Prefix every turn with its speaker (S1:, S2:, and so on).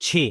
S1: 6،